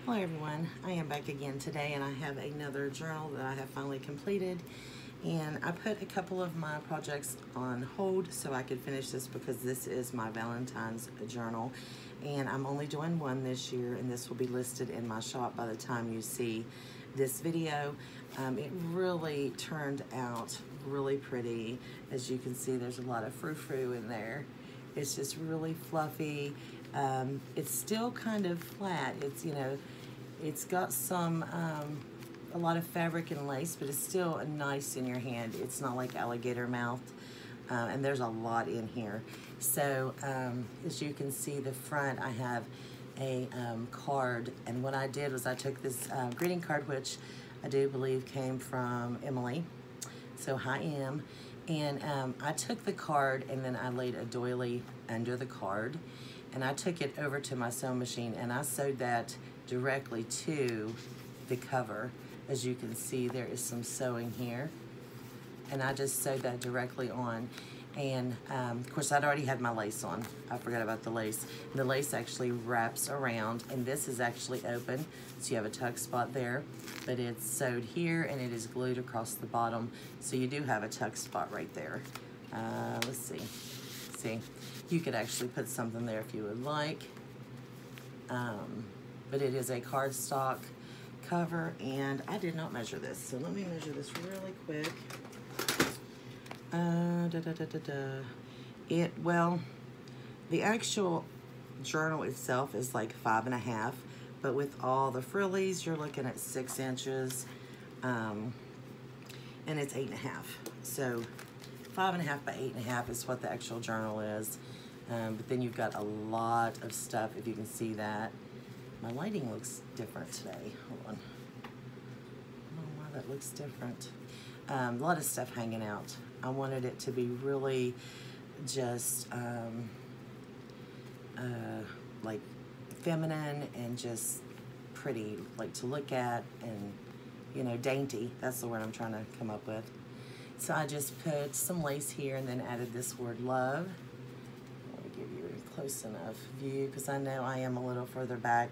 Hello everyone, I am back again today and I have another journal that I have finally completed, and I put a couple of my projects on hold so I could finish this because this is my Valentine's Journal and I'm only doing one this year, and this will be listed in my shop by the time you see this video. It really turned out really pretty. As you can see, there's a lot of frou-frou in there. It's just really fluffy. It's still kind of flat. It's got some, a lot of fabric and lace, but it's still nice in your hand. It's not like alligator mouth, and there's a lot in here. So as you can see, the front, I have a card, and what I did was I took this greeting card, which I do believe came from Emily. So hi, Em. And I took the card and then I laid a doily under the card, and I took it over to my sewing machine and I sewed that directly to the cover. As you can see, there is some sewing here, and I just sewed that directly on. And of course, I'd already had my lace on. I forgot about the lace. The lace actually wraps around, and this is actually open, so you have a tuck spot there, but it's sewed here and it is glued across the bottom, so you do have a tuck spot right there. Let's see. See, you could actually put something there if you would like, but it is a cardstock cover, and I did not measure this, so let me measure this really quick. Well, the actual journal itself is like 5.5, but with all the frillies, you're looking at 6 inches, and it's 8.5. So 5.5 by 8.5 is what the actual journal is. But then you've got a lot of stuff, if you can see that. My lighting looks different today. Hold on. I don't know why that looks different. A lot of stuff hanging out. I wanted it to be really just like feminine and just pretty, like to look at, and dainty. That's the word I'm trying to come up with. So I just put some lace here and then added this word love. I want to give you a close enough view because I know I am a little further back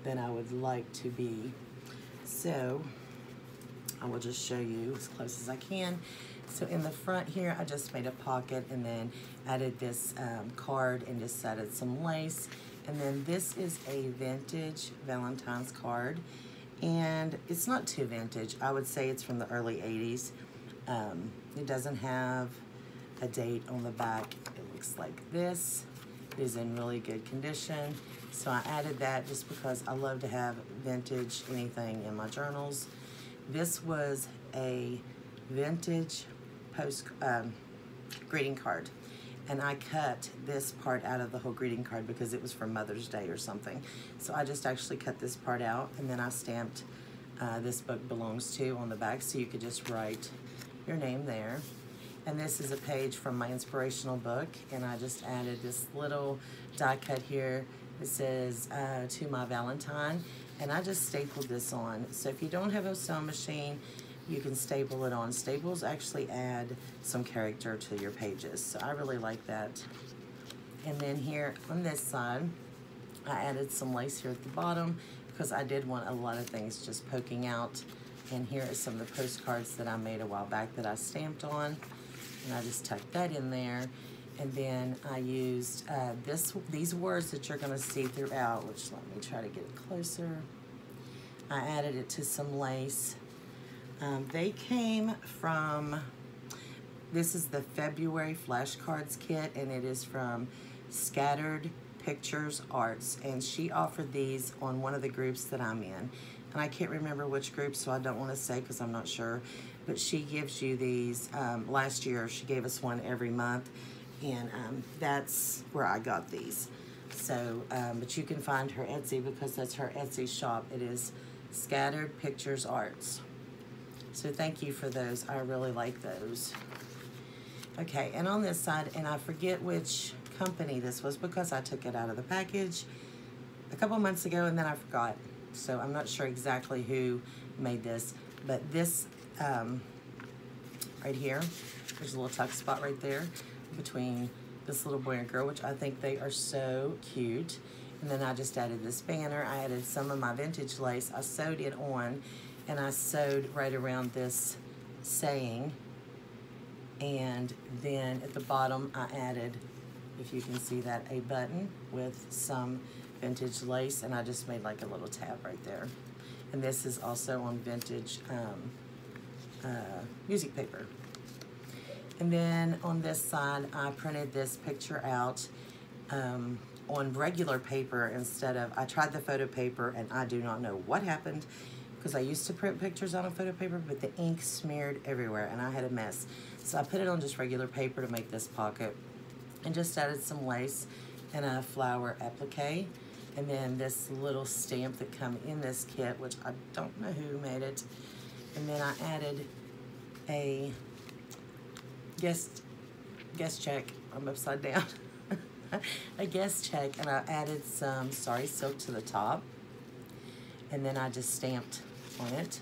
than I would like to be. So I will just show you as close as I can. So in the front here, I just made a pocket and then added this card and just added some lace. And then this is a vintage Valentine's card. And it's not too vintage. I would say it's from the early 80s. It doesn't have a date on the back. It looks like this. It is in really good condition. So I added that just because I love to have vintage anything in my journals. This was a vintage greeting card, and I cut this part out of the whole greeting card because it was for Mother's Day or something. So I just actually cut this part out, and then I stamped this book belongs to on the back, so you could just write your name there. And this is a page from my inspirational book, and I just added this little die cut here. It says to my Valentine, and I just stapled this on. So if you don't have a sewing machine, you can staple it on. Staples actually add some character to your pages, so I really like that. And then here on this side, I added some lace here at the bottom because I did want a lot of things just poking out. And here are some of the postcards that I made a while back that I stamped on, and I just tucked that in there. And then I used these words that you're going to see throughout, which let me try to get it closer. I added it to some lace. They came from, this is the February flashcards kit, and it is from Scattered Pictures Arts, and she offered these on one of the groups that I'm in. And I can't remember which group, so I don't want to say because I'm not sure. But she gives you these, last year she gave us one every month, and that's where I got these. So, but you can find her Etsy because that's her Etsy shop. It is Scattered Pictures Arts. So thank you for those. I really like those. Okay, and on this side, and I forget which company this was because I took it out of the package a couple months ago and then I forgot. So I'm not sure exactly who made this, but this right here, there's a little tuck spot right there between this little boy and girl, which I think they are so cute. And then I just added this banner. I added some of my vintage lace. I sewed it on, and I sewed right around this saying. And then at the bottom, I added, if you can see that, a button with some vintage lace, and I just made like a little tab right there. And this is also on vintage music paper. And then on this side, I printed this picture out on regular paper instead of, I tried the photo paper and I do not know what happened, because I used to print pictures on a photo paper, but the ink smeared everywhere and I had a mess. So I put it on just regular paper to make this pocket, and just added some lace and a flower applique, and then this little stamp that come in this kit, which I don't know who made it. And then I added a guest check. I'm upside down. A guest check, and I added some Sorry Silk to the top, and then I just stamped on it.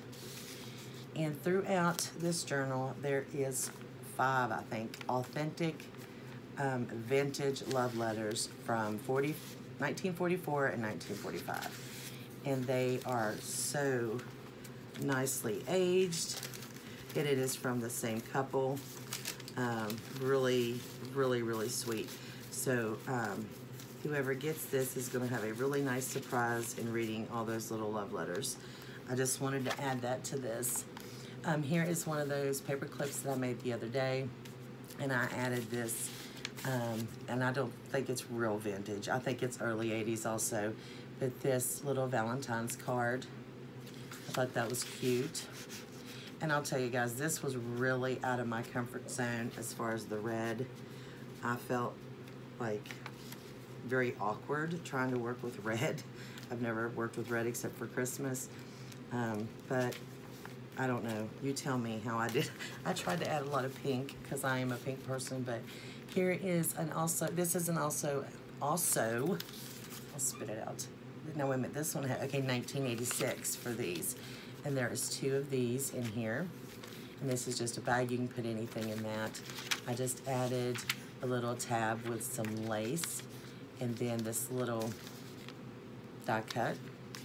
And throughout this journal there is 5, I think, authentic vintage love letters from 1944 and 1945, and they are so nicely aged. It is from the same couple. Really, really, really sweet. So whoever gets this is going to have a really nice surprise in reading all those little love letters. I just wanted to add that to this. Here is one of those paper clips that I made the other day, and I added this, and I don't think it's real vintage. I think it's early 80s also, but this little Valentine's card, I thought that was cute. And I'll tell you guys, this was really out of my comfort zone as far as the red. I felt like very awkward trying to work with red. I've never worked with red except for Christmas, but I don't know. You tell me how I did. I tried to add a lot of pink because I am a pink person, but here is an also, this is an also, I'll spit it out. No, wait a minute, this one had, okay, 1986 for these. And there is 2 of these in here. And this is just a bag, you can put anything in that. I just added a little tab with some lace, and then this little die cut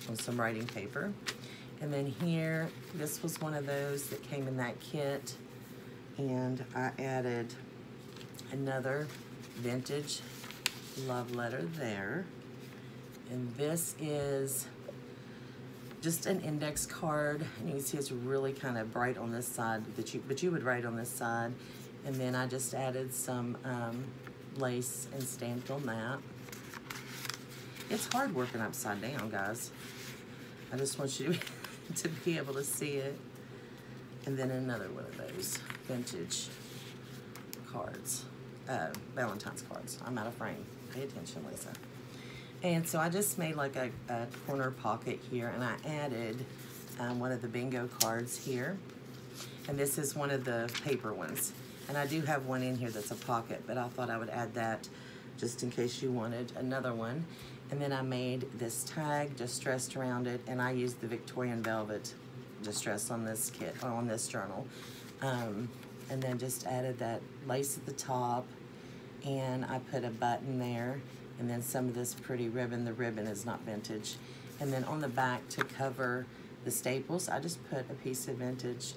on some writing paper. And then here, this was one of those that came in that kit, and I added another vintage love letter there. And this is just an index card, and you can see it's really kind of bright on this side, but you would write on this side. And then I just added some lace and stamped on that. It's hard working upside down, guys. I just want you to be able to see it. And then another one of those vintage cards, Valentine's cards. I'm out of frame. Pay attention, Lisa. And so I just made like a corner pocket here, and I added one of the bingo cards here. And this is one of the paper ones. And I do have one in here that's a pocket, but I thought I would add that just in case you wanted another one. And then I made this tag distressed around it, and I used the Victorian velvet distress on this kit, on this journal. And then just added that lace at the top, and I put a button there, and then some of this pretty ribbon. The ribbon is not vintage. And then on the back, to cover the staples, I just put a piece of vintage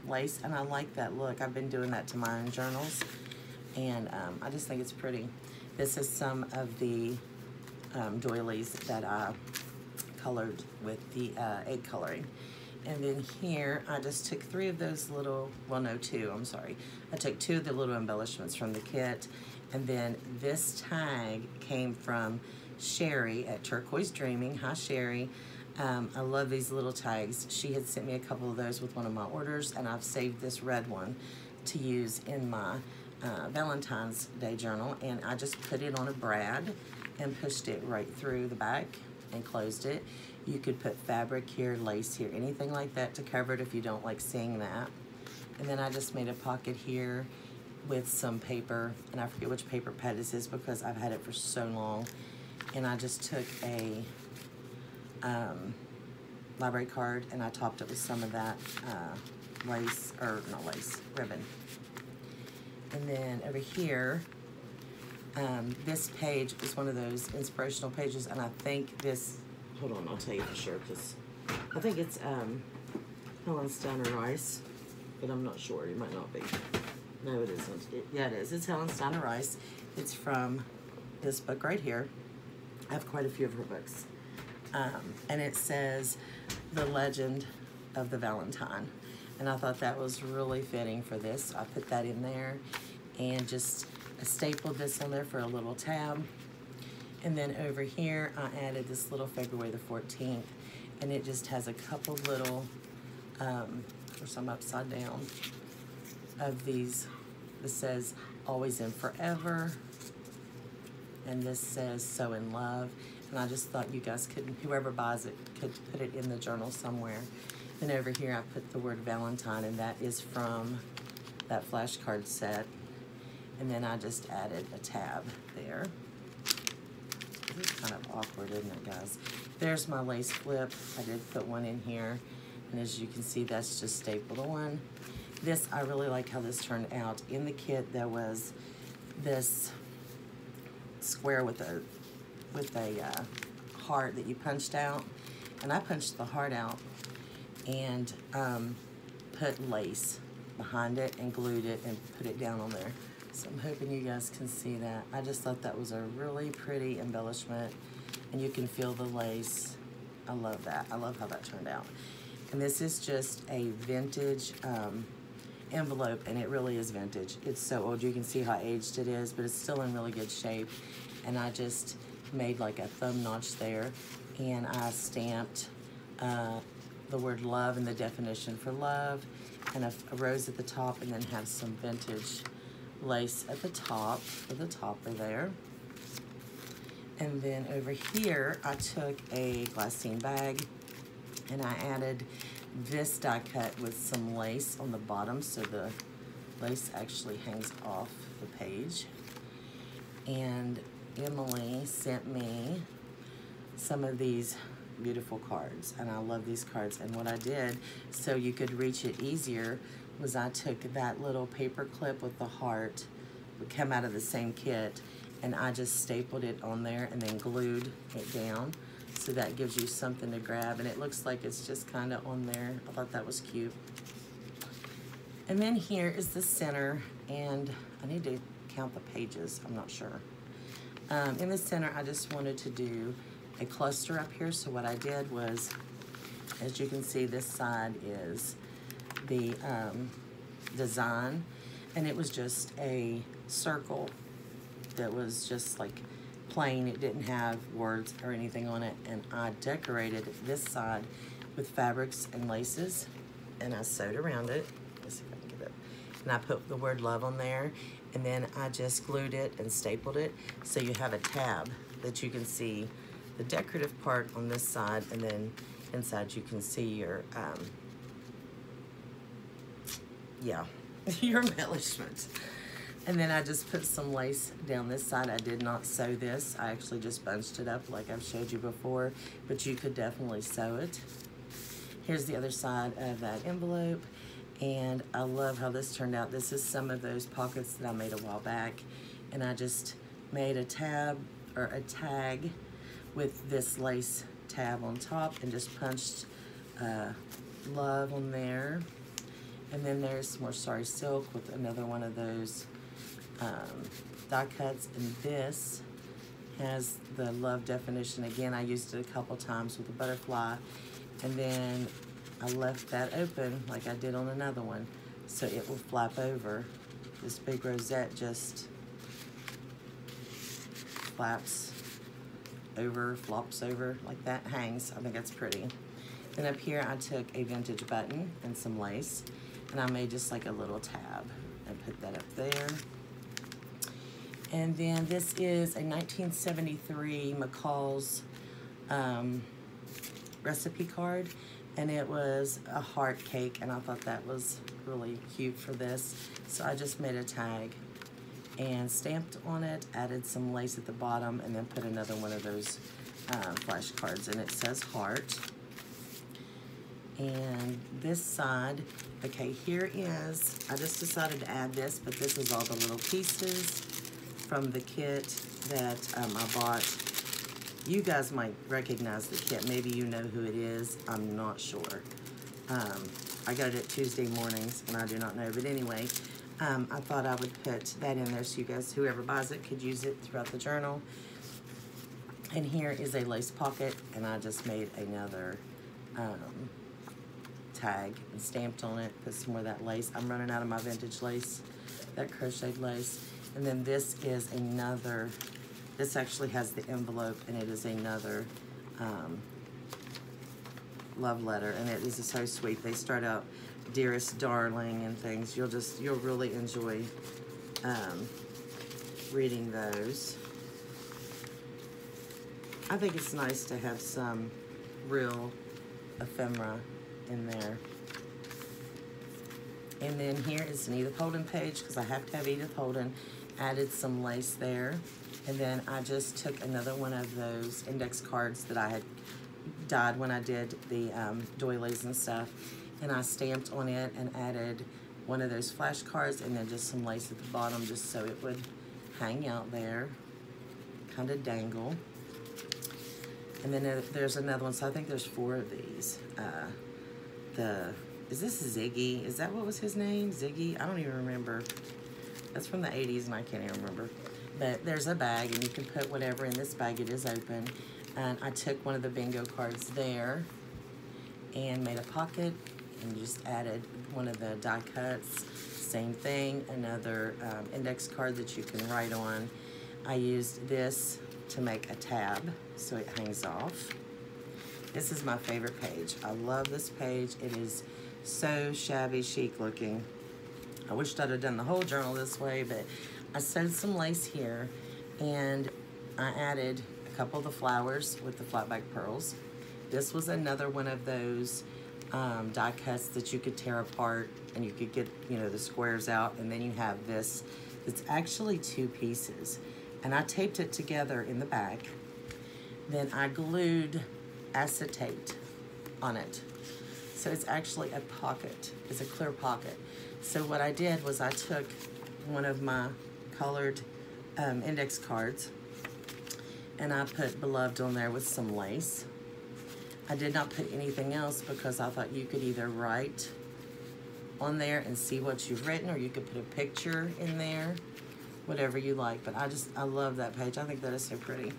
lace, and I like that look. I've been doing that to my own journals, and I just think it's pretty. This is some of the doilies that I colored with the egg coloring. And then here, I just took 3 of those little, well, no, 2, I'm sorry. I took 2 of the little embellishments from the kit, and then this tag came from Sherry at Turquoise Dreaming. Hi, Sherry. I love these little tags. She had sent me a couple of those with one of my orders, and I've saved this red one to use in my Valentine's Day journal, and I just put it on a brad and pushed it right through the back and closed it. You could put fabric here, lace here, anything like that to cover it if you don't like seeing that. And then I just made a pocket here with some paper, and I forget which paper pad this is because I've had it for so long. And I just took a library card, and I topped it with some of that lace, or not lace, ribbon. And then over here, This page is one of those inspirational pages, and I think this, hold on, I'll tell you for sure, because I think it's Helen Steiner Rice, but I'm not sure. It might not be. No, it isn't. Yeah, it is. It's Helen Steiner Rice. It's from this book right here. I have quite a few of her books. And it says The Legend of the Valentine. And I thought that was really fitting for this. I put that in there and just stapled this on there for a little tab. And then over here, I added this little February the 14th. And it just has a couple little, or some upside down, of these. This says Always and Forever. And this says So in Love. And I just thought you guys could, whoever buys it, could put it in the journal somewhere. Then over here I put the word Valentine, and that is from that flashcard set. And then I just added a tab there. This is kind of awkward, isn't it, guys? There's my lace flip. I did put one in here. And as you can see, that's just stapled on. This, I really like how this turned out. In the kit, there was this square with a heart that you punched out, and I punched the heart out and put lace behind it and glued it and put it down on there. So I'm hoping you guys can see that. I just thought that was a really pretty embellishment, and you can feel the lace. I love that. I love how that turned out. And this is just a vintage envelope, and it really is vintage. It's so old. You can see how aged it is, but it's still in really good shape. And I just made like a thumb notch there, and I stamped the word love and the definition for love, and a rose at the top, and then have some vintage lace at the top for the topper there. And then over here I took a glassine bag and I added this die cut with some lace on the bottom, so the lace actually hangs off the page. And Emily sent me some of these beautiful cards, and I love these cards. And what I did, so you could reach it easier, was I took that little paper clip with the heart, would come out of the same kit, and I just stapled it on there and then glued it down, so that gives you something to grab, and it looks like it's just kind of on there. I thought that was cute. And then here is the center, and I need to count the pages, I'm not sure. In the center, I just wanted to do a cluster up here, so what I did was, as you can see, this side is the design, and it was just a circle that was just like plain. It didn't have words or anything on it, and I decorated this side with fabrics and laces, and I sewed around it. Let's see if I can get it. And I put the word love on there, and then I just glued it and stapled it, so you have a tab that you can see the decorative part on this side, and then inside you can see your your embellishment. And then I just put some lace down this side. I did not sew this. I actually just bunched it up like I've showed you before, but you could definitely sew it. Here's the other side of that envelope, and I love how this turned out. This is some of those pockets that I made a while back, and I just made a tab or a tag with this lace tab on top and just punched love on there. And then there's some more Sorry Silk with another one of those die cuts, and this has the love definition. Again, I used it a couple times with a butterfly, and then I left that open like I did on another one, so it will flap over. This big rosette just flaps over, flops over like that, hangs. I think that's pretty. Then up here I took a vintage button and some lace, and I made just like a little tab and put that up there. And then this is a 1973 McCall's recipe card, and it was a heart cake, and I thought that was really cute for this. So I just made a tag and stamped on it, added some lace at the bottom, and then put another one of those flashcards, and it says heart. And this side, okay, here is, I just decided to add this, but this is all the little pieces. from the kit that I bought. You guys might recognize the kit. Maybe you know who it is. I'm not sure. I got it at Tuesday mornings, and I do not know. But anyway, I thought I would put that in there so you guys, whoever buys it, could use it throughout the journal. And here is a lace pocket, and I just made another tag and stamped on it, put some more of that lace. I'm running out of my vintage lace, that crocheted lace. And then this is another, this actually has the envelope, and it is another love letter, and it is so sweet. They start out, dearest darling, and things. You'll really enjoy reading those. I think it's nice to have some real ephemera in there. And then here is an Edith Holden page, because I have to have Edith Holden. Added some lace there. And then I just took another one of those index cards that I had dyed when I did the doilies and stuff. And I stamped on it and added one of those flashcards and then just some lace at the bottom just so it would hang out there, kind of dangle. And then there's another one, so I think there's 4 of these. Is this Ziggy? Is that what was his name? Ziggy? I don't even remember. That's from the 80s and I can't even remember. But there's a bag and you can put whatever in this bag. It is open. And I took one of the bingo cards there and made a pocket and just added one of the die cuts. Same thing, another index card that you can write on. I used this to make a tab so it hangs off. This is my favorite page. I love this page. It is so shabby chic looking. I wished I'd have done the whole journal this way, but I sewed some lace here and I added a couple of the flowers with the flat back pearls. This was another one of those die cuts that you could tear apart and you could get, you know, the squares out, and then you have this. It's actually 2 pieces. And I taped it together in the back. Then I glued acetate on it. So it's actually a pocket. It's a clear pocket. So what I did was I took one of my colored index cards and I put Beloved on there with some lace. I did not put anything else because I thought you could either write on there and see what you've written, or you could put a picture in there, whatever you like. But I love that page. I think that is so pretty.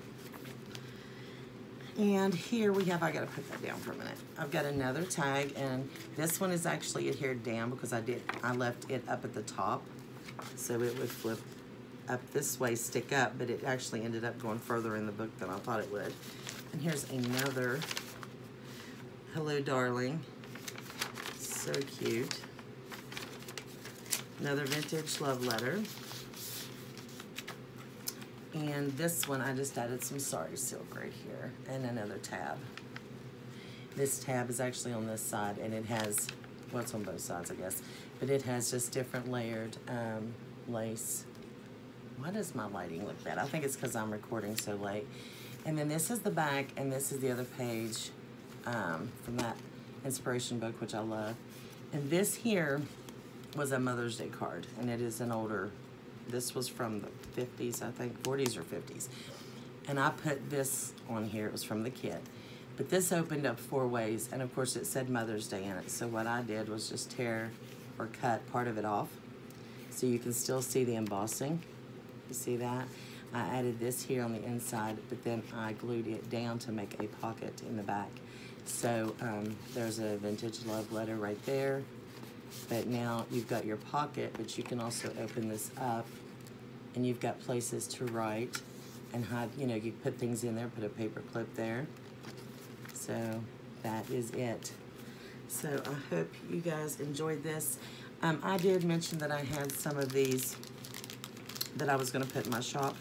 And here we have, I gotta put that down for a minute. I've got another tag, and this one is actually adhered down because I left it up at the top. So it would flip up this way, stick up, but it actually ended up going further in the book than I thought it would. And here's another Hello Darling. So cute. Another vintage love letter. And this one, I just added some Sorry Silk right here and another tab. This tab is actually on this side, and it has, well, it's on both sides, I guess, but it has just different layered lace. Why does my lighting look bad? I think it's because I'm recording so late. And then this is the back, and this is the other page from that inspiration book, which I love. And this here was a Mother's Day card, and it is an older, this was from the 50s, I think, 40s or 50s. And I put this on here, it was from the kit. But this opened up 4 ways, and of course it said Mother's Day in it. So what I did was just tear or cut part of it off so you can still see the embossing. You see that? I added this here on the inside, but then I glued it down to make a pocket in the back. So there's a vintage love letter right there. But now you've got your pocket, but you can also open this up and you've got places to write and hide, you know, you put things in there, put a paper clip there. So that is it. So I hope you guys enjoyed this. I did mention that I had some of these that I was going to put in my shop,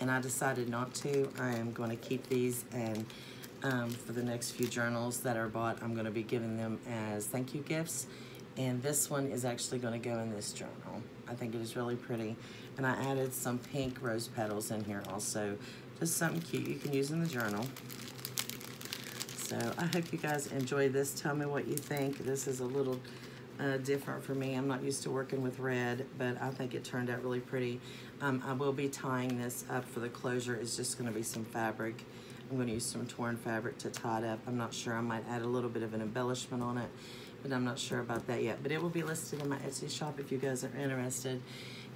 and I decided not to. I am going to keep these, and for the next few journals that are bought, I'm going to be giving them as thank you gifts. And this one is actually going to go in this journal. I think it is really pretty. And I added some pink rose petals in here also. Just something cute you can use in the journal. So I hope you guys enjoyed this. Tell me what you think. This is a little different for me. I'm not used to working with red, but I think it turned out really pretty. I will be tying this up for the closure. It's just going to be some fabric. I'm going to use some torn fabric to tie it up. I'm not sure. I might add a little bit of an embellishment on it, but I'm not sure about that yet. But it will be listed in my Etsy shop if you guys are interested.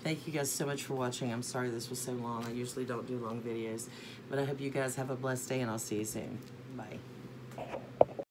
Thank you guys so much for watching. I'm sorry this was so long. I usually don't do long videos, but I hope you guys have a blessed day, and I'll see you soon. Bye.